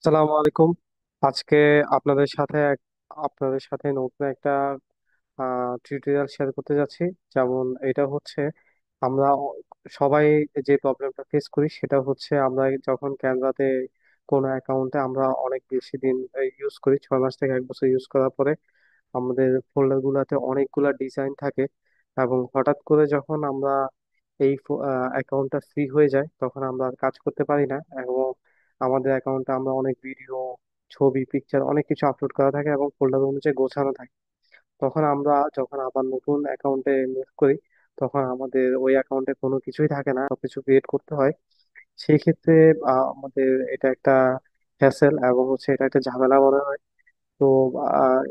আসসালামু আলাইকুম। আজকে আপনাদের সাথে নতুন একটা টিউটোরিয়াল শেয়ার করতে যাচ্ছি। যেমন এটা হচ্ছে আমরা সবাই যে প্রবলেমটা ফেস করি সেটা হচ্ছে আমরা যখন ক্যানভাতে কোনো অ্যাকাউন্টে আমরা অনেক বেশি দিন ইউজ করি, 6 মাস থেকে 1 বছর ইউজ করার পরে আমাদের ফোল্ডার গুলাতে অনেকগুলা ডিজাইন থাকে এবং হঠাৎ করে যখন আমরা এই অ্যাকাউন্টটা ফ্রি হয়ে যায় তখন আমরা আর কাজ করতে পারি না এবং আমাদের অ্যাকাউন্টে আমরা অনেক ভিডিও, ছবি, পিকচার অনেক কিছু আপলোড করা থাকে এবং ফোল্ডার অনুযায়ী গোছানো থাকে। তখন আমরা যখন আবার নতুন অ্যাকাউন্টে মুভ করি তখন আমাদের ওই অ্যাকাউন্টে কোনো কিছুই থাকে না, সবকিছু ক্রিয়েট করতে হয়। সেই ক্ষেত্রে আমাদের এটা একটা হ্যাসেল এবং এটা একটা ঝামেলা মনে হয়। তো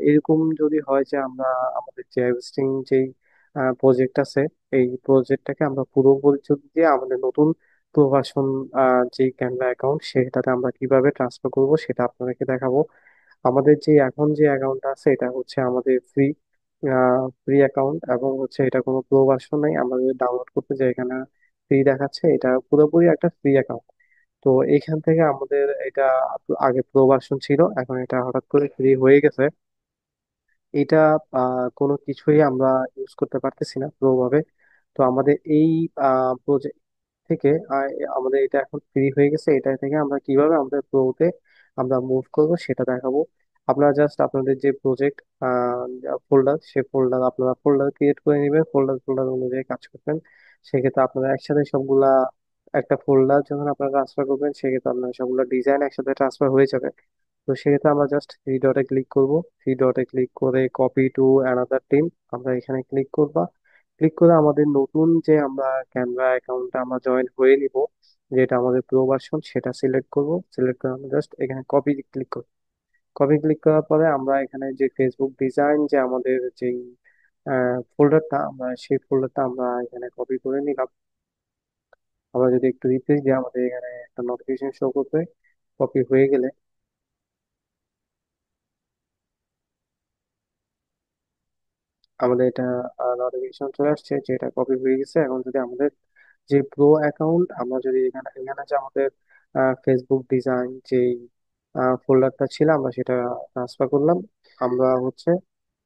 এরকম যদি হয় যে আমরা আমাদের যে এক্সিস্টিং যেই প্রজেক্ট আছে এই প্রজেক্টটাকে আমরা পুরোপুরি যদি দিয়ে আমাদের নতুন প্রভাষণ যে ক্যানভা অ্যাকাউন্ট সেটাতে আমরা কিভাবে ট্রান্সফার করব সেটা আপনাদেরকে দেখাবো। আমাদের যে এখন যে অ্যাকাউন্টটা আছে এটা হচ্ছে আমাদের ফ্রি অ্যাকাউন্ট এবং এটা কোনো প্রো ভার্সন নাই। আমরা যদি ডাউনলোড করতে যাই এখানে ফ্রি দেখাচ্ছে, এটা পুরোপুরি একটা ফ্রি অ্যাকাউন্ট। তো এইখান থেকে আমাদের এটা আগে প্রো ভার্সন ছিল, এখন এটা হঠাৎ করে ফ্রি হয়ে গেছে। এটা কোনো কিছুই আমরা ইউজ করতে পারতেছি না প্রো ভাবে। তো আমাদের এই প্রজেক্ট থেকে আমাদের এটা এখন ফ্রি হয়ে গেছে, এটা থেকে আমরা কিভাবে আমাদের প্রোতে আমরা মুভ করব সেটা দেখাবো। আপনারা জাস্ট আপনাদের যে প্রজেক্ট ফোল্ডার, সে ফোল্ডার আপনারা ফোল্ডার ক্রিয়েট করে নেবেন, ফোল্ডার অনুযায়ী কাজ করবেন। সেক্ষেত্রে আপনারা একসাথে সবগুলা একটা ফোল্ডার যখন আপনারা ট্রান্সফার করবেন সেক্ষেত্রে আপনার সবগুলো ডিজাইন একসাথে ট্রান্সফার হয়ে যাবে। তো সেক্ষেত্রে আমরা জাস্ট থ্রি ডটে ক্লিক করব, থ্রি ডটে ক্লিক করে কপি টু অ্যানাদার টিম আমরা এখানে ক্লিক করব। ক্লিক করে আমাদের নতুন যে আমরা ক্যানভা অ্যাকাউন্টে আমরা জয়েন হয়ে নিব, যেটা আমাদের প্রো ভার্সন, সেটা সিলেক্ট করব। সিলেক্ট করে আমরা জাস্ট এখানে কপি ক্লিক করব। কপি ক্লিক করার পরে আমরা এখানে যে ফেসবুক ডিজাইন যে আমাদের যেই ফোল্ডারটা, আমরা সেই ফোল্ডারটা আমরা এখানে কপি করে নিলাম। আমরা যদি একটু রিফ্রেশ দিই আমাদের এখানে একটা নোটিফিকেশন শো করবে কপি হয়ে গেলে। আমাদের এটা নোটিফিকেশন চলে আসছে যে এটা কপি হয়ে গেছে। এখন যদি আমাদের যে প্রো অ্যাকাউন্ট, আমরা যদি এখানে এখানে যে আমাদের ফেসবুক ডিজাইন যে ফোল্ডারটা ছিল আমরা সেটা ট্রান্সফার করলাম। আমরা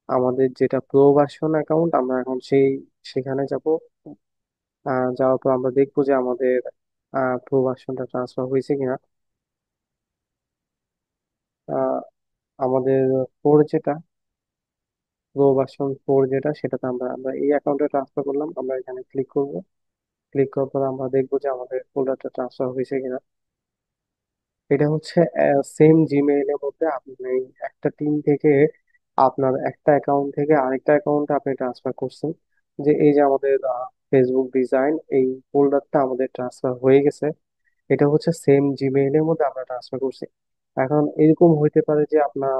আমাদের যেটা প্রো ভার্সন অ্যাকাউন্ট আমরা এখন সেখানে যাব। যাওয়ার পর আমরা দেখবো যে আমাদের প্রো ভার্সনটা ট্রান্সফার হয়েছে কিনা। আহ, আমাদের ফোর যেটা প্রো ভার্সন ফোর যেটা সেটাতে আমরা আমরা এই অ্যাকাউন্টে ট্রান্সফার করলাম। আমরা এখানে ক্লিক করব। ক্লিক করার পর আমরা দেখবো যে আমাদের ফোল্ডারটা ট্রান্সফার হয়েছে কিনা। এটা সেম জিমেইল এর মধ্যে আপনি একটা টিম থেকে আপনার একটা অ্যাকাউন্ট থেকে আরেকটা অ্যাকাউন্টে আপনি ট্রান্সফার করছেন। যে এই যে আমাদের ফেসবুক ডিজাইন এই ফোল্ডারটা আমাদের ট্রান্সফার হয়ে গেছে। এটা সেম জিমেইলের মধ্যে আমরা ট্রান্সফার করছি। এখন এরকম হইতে পারে যে আপনার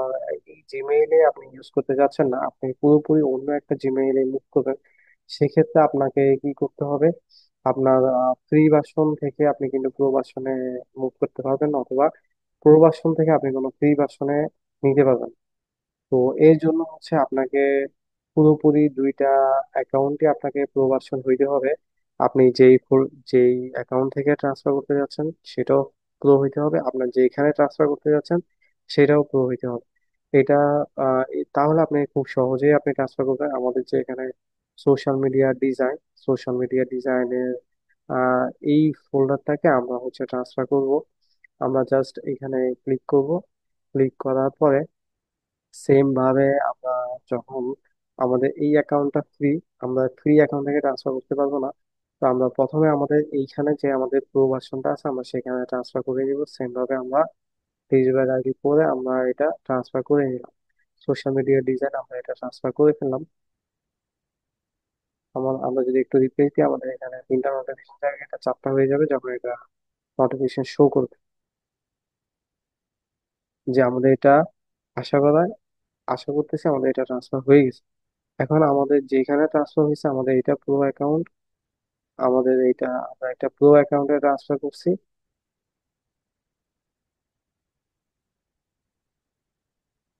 এই জিমেইলে আপনি ইউজ করতে যাচ্ছেন না, আপনি পুরোপুরি অন্য একটা জিমেইলে মুভ করবেন। সেক্ষেত্রে আপনাকে কি করতে হবে, আপনার ফ্রি ভার্সন থেকে আপনি কিন্তু প্রো ভার্সনে মুভ করতে পারবেন না, অথবা প্রো ভার্সন থেকে আপনি কোনো ফ্রি ভার্সনে নিতে পারবেন। তো এর জন্য আপনাকে পুরোপুরি দুইটা অ্যাকাউন্টই আপনাকে প্রো ভার্সন হইতে হবে। আপনি যেই অ্যাকাউন্ট থেকে ট্রান্সফার করতে যাচ্ছেন সেটাও প্রো হইতে হবে, আপনার যেখানে ট্রান্সফার করতে যাচ্ছেন সেটাও প্রো হইতে হবে। এটা তাহলে আপনি খুব সহজেই আপনি ট্রান্সফার করবেন। আমাদের যে এখানে সোশ্যাল মিডিয়া ডিজাইনের আহ, এই ফোল্ডারটাকে আমরা ট্রান্সফার করব। আমরা জাস্ট এখানে ক্লিক করব। ক্লিক করার পরে সেম ভাবে আমরা যখন আমাদের এই অ্যাকাউন্টটা আমরা ফ্রি অ্যাকাউন্ট থেকে ট্রান্সফার করতে পারবো না। তো আমরা প্রথমে আমাদের এইখানে যে আমাদের প্রো ভার্সনটা আছে আমরা সেখানে ট্রান্সফার করে নিব। সেম ভাবে আমরা ডিজিটাল আইডি করে আমরা এটা ট্রান্সফার করে নিলাম। সোশ্যাল মিডিয়া ডিজাইন আমরা এটা ট্রান্সফার করে ফেললাম। আমরা যদি একটু রিপ্লেস দিই আমাদের এখানে তিনটা নোটিফিকেশন জায়গায় এটা চারটা হয়ে যাবে যখন এটা নোটিফিকেশন শো করবে যে আমাদের এটা আশা করা আশা করতেছি আমাদের এটা ট্রান্সফার হয়ে গেছে। এখন আমাদের যেখানে ট্রান্সফার হয়েছে আমাদের এটা প্রো অ্যাকাউন্ট, আমরা একটা প্রো অ্যাকাউন্টে ট্রান্সফার করছি।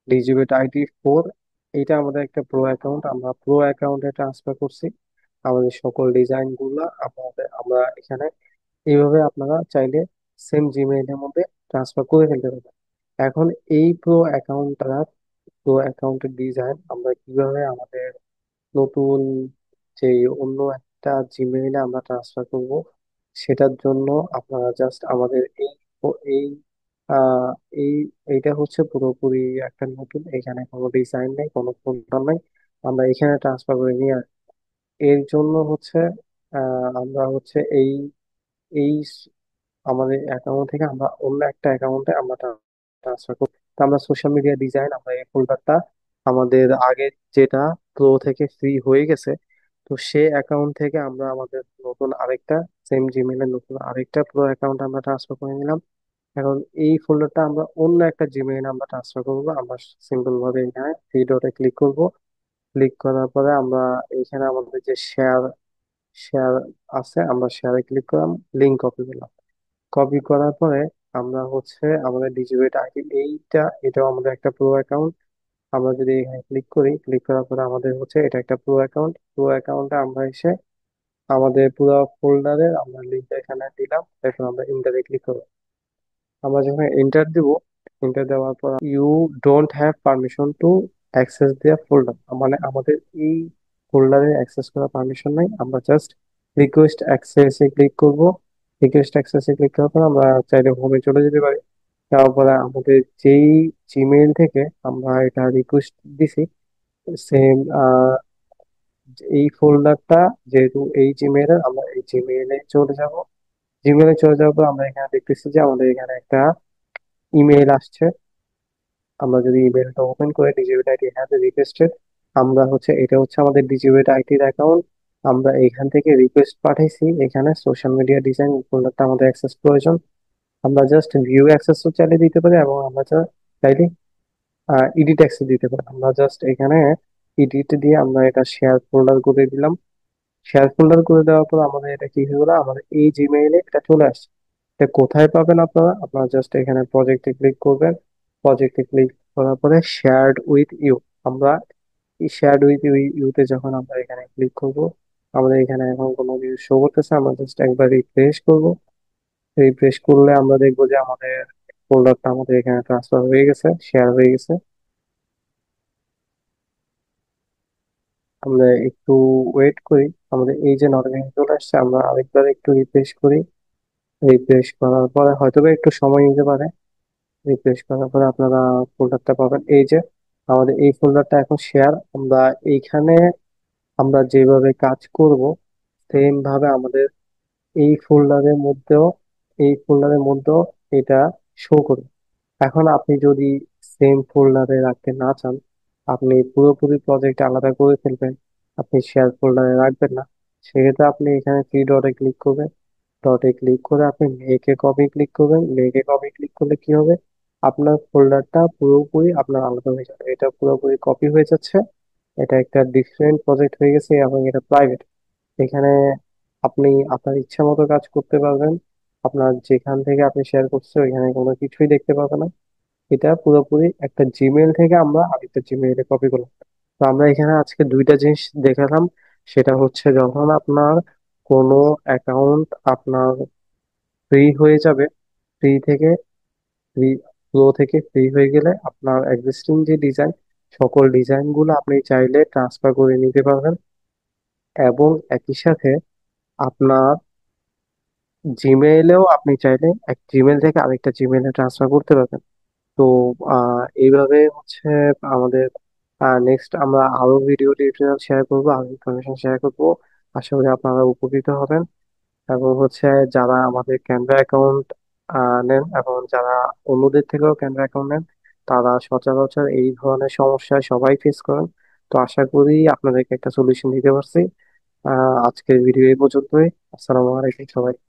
ডিজিবেট আইটি ফোর, এটা আমাদের একটা প্রো অ্যাকাউন্ট, আমরা প্রো অ্যাকাউন্টে ট্রান্সফার করছি আমাদের সকল ডিজাইন গুলা। আমরা এখানে এইভাবে আপনারা চাইলে সেম জিমেইলের মধ্যে ট্রান্সফার করে ফেলতে পারবেন। এখন এই প্রো অ্যাকাউন্টের ডিজাইন আমরা কিভাবে আমাদের নতুন যে অন্য একটা জিমেইলে আমরা ট্রান্সফার করব, সেটার জন্য আপনারা জাস্ট আমাদের এই আহ, এই এইটা হচ্ছে পুরোপুরি একটা নতুন, এখানে কোনো ডিজাইন নেই, কোনো ফোল্ডার নাই, আমরা এখানে ট্রান্সফার করে নিয়ে এর জন্য হচ্ছে আমরা হচ্ছে এই আমাদের অ্যাকাউন্ট থেকে আমরা অন্য একটা অ্যাকাউন্টে আমরা ট্রান্সফার করি। তো আমরা সোশ্যাল মিডিয়া ডিজাইন, আমরা এই ফোল্ডারটা আমাদের আগে যেটা প্রো থেকে ফ্রি হয়ে গেছে, তো সেই অ্যাকাউন্ট থেকে আমরা আমাদের নতুন আরেকটা সেম জিমেইলের নতুন আরেকটা প্রো অ্যাকাউন্ট আমরা ট্রান্সফার করে নিলাম। এখন এই ফোল্ডারটা আমরা অন্য একটা জিমেইলে আমরা ট্রান্সফার করবো। আমরা সিম্পল ভাবে এখানে থ্রি ডটে ক্লিক করব। ক্লিক করার পরে আমরা এখানে আমাদের যে শেয়ার শেয়ার আছে, আমরা শেয়ারে ক্লিক করলাম, লিঙ্ক কপি করলাম। কপি করার পরে আমরা হচ্ছে আমাদের ডিজিটাল আইডি এটাও আমাদের একটা প্রো অ্যাকাউন্ট। আমরা যদি এখানে ক্লিক করি, ক্লিক করার পরে আমাদের হচ্ছে এটা একটা প্রো অ্যাকাউন্টে আমরা এসে আমাদের পুরো ফোল্ডারের আমরা লিঙ্ক এখানে দিলাম। এখন আমরা ইন্টারে ক্লিক করবো। আমরা যখন এন্টার দিব, এন্টার দেওয়ার পর you don't have permission to access their folder, মানে আমাদের এই ফোল্ডারে অ্যাক্সেস করার পারমিশন নাই। আমরা জাস্ট রিকোয়েস্ট অ্যাক্সেসে ক্লিক করব। রিকোয়েস্ট অ্যাক্সেসে ক্লিক করার পর আমরা চাইলে হোমে চলে যেতে পারি। তারপরে আমাদের যেই জিমেইল থেকে আমরা এটা রিকোয়েস্ট দিছি, সেম এই ফোল্ডারটা, যেহেতু এই জিমেইলে, আমরা এই জিমেইলে চলে যাব। জিমেইলে চলে যাওয়ার পর আমরা এখানে দেখতেছি যে আমাদের এখানে একটা ইমেইল আসছে। আমরা যদি ইমেলটা ওপেন করে ডিজিটাল আইডি হ্যাজ রিকোয়েস্টেড, আমরা হচ্ছে এটা হচ্ছে আমাদের ডিজিটাল আইডির অ্যাকাউন্ট। আমরা এখান থেকে রিকোয়েস্ট পাঠাইছি, এখানে সোশ্যাল মিডিয়া ডিজাইন ফোল্ডারটা আমাদের অ্যাক্সেস প্রয়োজন। আমরা জাস্ট ভিউ অ্যাক্সেসও চাইলে দিতে পারি, এবং আমরা চাইলে এডিট অ্যাক্সেস দিতে পারি। আমরা জাস্ট এখানে এডিট দিয়ে আমরা এটা শেয়ার ফোল্ডার করে দিলাম। শেয়ার ফোল্ডার করে দেওয়ার পর আমাদের এটা কি হয়ে গেলো, আমাদের এই জিমেইলে এটা চলে আসছে। এটা কোথায় পাবেন আপনারা? আপনারা জাস্ট এখানে প্রজেক্টে ক্লিক করবেন। প্রজেক্টে ক্লিক করার পরে শেয়ার্ড উইথ ইউ, আমরা এই শেয়ার্ড উইথ ইউতে যখন আমরা এখানে ক্লিক করব, আমাদের এখানে এখন কোনো কিছু শো করতেছে। আমরা জাস্ট একবার রিফ্রেশ করব। রিফ্রেশ করলে আমরা দেখবো যে আমাদের ফোল্ডারটা আমাদের এখানে ট্রান্সফার হয়ে গেছে, শেয়ার হয়ে গেছে। আমরা একটু ওয়েট করি, আমাদের এই যে নোটিফিকেশন চলে আসছে, আমরা আরেকবার একটু রিফ্রেশ করি। রিফ্রেশ করার পরে হয়তো বা একটু সময় নিতে পারে। রিফ্রেশ করার পরে আপনারা ফোল্ডারটা পাবেন। এই যে আমাদের এই ফোল্ডারটা এখন শেয়ার, আমরা এইখানে আমরা যেভাবে কাজ করব সেম ভাবে আমাদের এই ফোল্ডারের মধ্যেও এটা শো করবে। এখন আপনি যদি সেম ফোল্ডারে রাখতে না চান, আপনি পুরোপুরি প্রজেক্ট আলাদা করে ফেলবেন, আপনি শেয়ার ফোল্ডারে রাখবেন না, সেক্ষেত্রে আপনি এখানে থ্রি ডটে ক্লিক করবেন। ডটে ক্লিক করে আপনি মেকে কপি ক্লিক করবেন। মেকে কপি ক্লিক করলে কি হবে, আপনার ফোল্ডারটা পুরোপুরি আপনার আলাদা হয়ে যাবে, এটা পুরোপুরি কপি হয়ে যাচ্ছে। এটা একটা ডিফারেন্ট প্রজেক্ট হয়ে গেছে এবং এটা প্রাইভেট। এখানে আপনি আপনার ইচ্ছা মতো কাজ করতে পারবেন। আপনার যেখান থেকে আপনি শেয়ার করছেন ওইখানে কোনো কিছুই দেখতে পাবে না। এটা পুরোপুরি একটা জিমেইল থেকে আমরা আরেকটা জিমেইলে কপি করলাম। তো আমরা এখানে আজকে দুইটা জিনিস দেখালাম। সেটা হচ্ছে যখন আপনার কোনো অ্যাকাউন্ট আপনার ফ্রি হয়ে যাবে, ফ্রি থেকে ফ্রি প্রো থেকে ফ্রি হয়ে গেলে আপনার এক্সিস্টিং যে ডিজাইন, সকল ডিজাইন গুলো আপনি চাইলে ট্রান্সফার করে নিতে পারবেন। এবং একই সাথে আপনার জিমেইলেও আপনি চাইলে এক জিমেইল থেকে আরেকটা জিমেইলে ট্রান্সফার করতে পারবেন। তো এইভাবে হচ্ছে আমাদের নেক্সট আমরা আরো ভিডিও টিউটোরিয়াল শেয়ার করবো, আরো ইনফরমেশন শেয়ার করবো। আশা করি আপনারা উপকৃত হবেন। এবং হচ্ছে যারা আমাদের ক্যানভা অ্যাকাউন্ট নেন এবং যারা অন্যদের থেকেও ক্যানভা অ্যাকাউন্ট নেন, তারা সচরাচর এই ধরনের সমস্যায় সবাই ফেস করেন। তো আশা করি আপনাদেরকে একটা সলিউশন দিতে পারছি। আজকের ভিডিও এই পর্যন্তই। আসসালামু আলাইকুম সবাই।